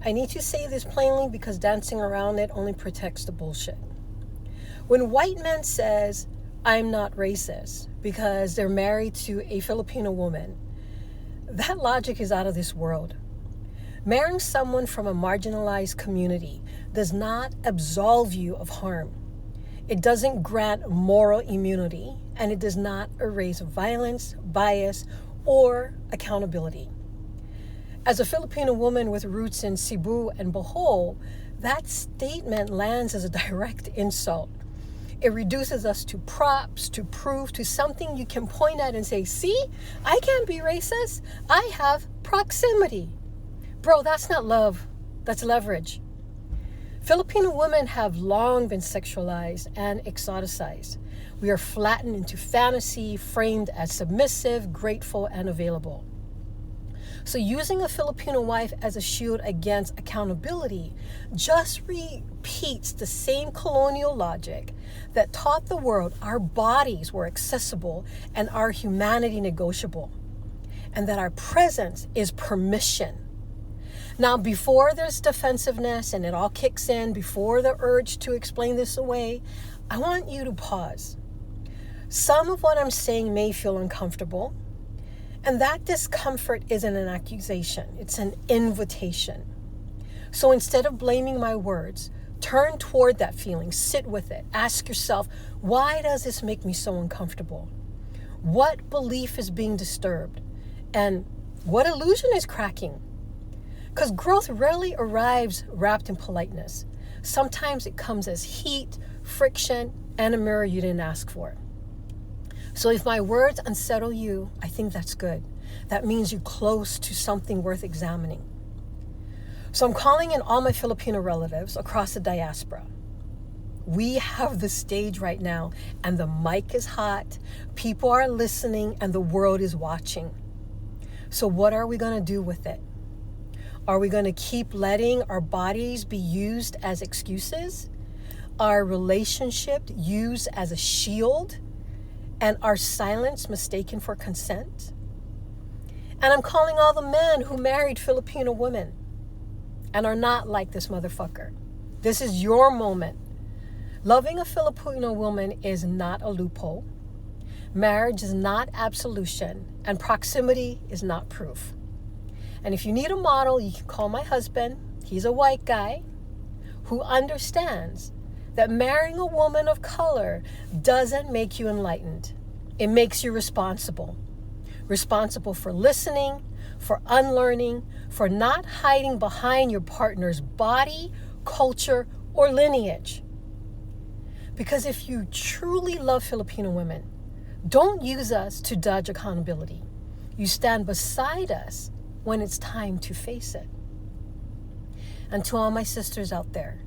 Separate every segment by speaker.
Speaker 1: I need to say this plainly because dancing around it only protects the bullshit. When white men says, I'm not racist because they're married to a Filipino woman, that logic is out of this world. Marrying someone from a marginalized community does not absolve you of harm. It doesn't grant moral immunity, and it does not erase violence, bias, or accountability. As a Filipino woman with roots in Cebu and Bohol, that statement lands as a direct insult. It reduces us to props, to proof, to something you can point at and say, see, I can't be racist. I have proximity. Bro, that's not love. That's leverage. Filipino women have long been sexualized and exoticized. We are flattened into fantasy, framed as submissive, grateful, and available. So using a Filipino wife as a shield against accountability just repeats the same colonial logic that taught the world our bodies were accessible and our humanity negotiable, and that our presence is permission. Now, before there's defensiveness and it all kicks in, before the urge to explain this away, I want you to pause. Some of what I'm saying may feel uncomfortable, and that discomfort isn't an accusation, it's an invitation. So instead of blaming my words, turn toward that feeling, sit with it, ask yourself, why does this make me so uncomfortable? What belief is being disturbed? And what illusion is cracking? Because growth rarely arrives wrapped in politeness. Sometimes it comes as heat, friction, and a mirror you didn't ask for. So if my words unsettle you, I think that's good. That means you're close to something worth examining. So I'm calling in all my Filipino relatives across the diaspora. We have the stage right now, and the mic is hot. People are listening, and the world is watching. So what are we going to do with it? Are we going to keep letting our bodies be used as excuses? Our relationship used as a shield? And our silence mistaken for consent? And I'm calling all the men who married Filipino women and are not like this motherfucker. This is your moment. Loving a Filipino woman is not a loophole. Marriage is not absolution, and proximity is not proof. And if you need a model, you can call my husband. He's a white guy who understands that marrying a woman of color doesn't make you enlightened. It makes you responsible. Responsible for listening, for unlearning, for not hiding behind your partner's body, culture, or lineage. Because if you truly love Filipino women, don't use us to dodge accountability. You stand beside us when it's time to face it. And to all my sisters out there,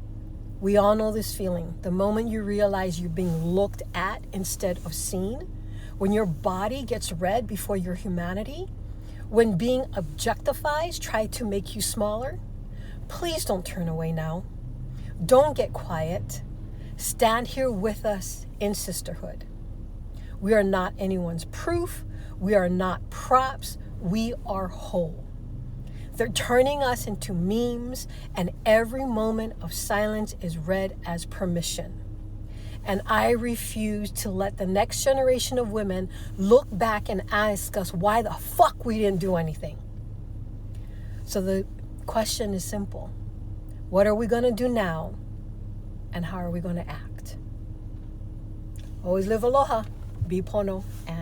Speaker 1: we all know this feeling. The moment you realize you're being looked at instead of seen, when your body gets read before your humanity, when being objectified tries to make you smaller, please don't turn away now. Don't get quiet. Stand here with us in sisterhood. We are not anyone's proof. We are not props. We are whole. They're turning us into memes, and every moment of silence is read as permission. And I refuse to let the next generation of women look back and ask us why the fuck we didn't do anything. So the question is simple. What are we going to do now, and how are we going to act? Always live aloha, be pono, and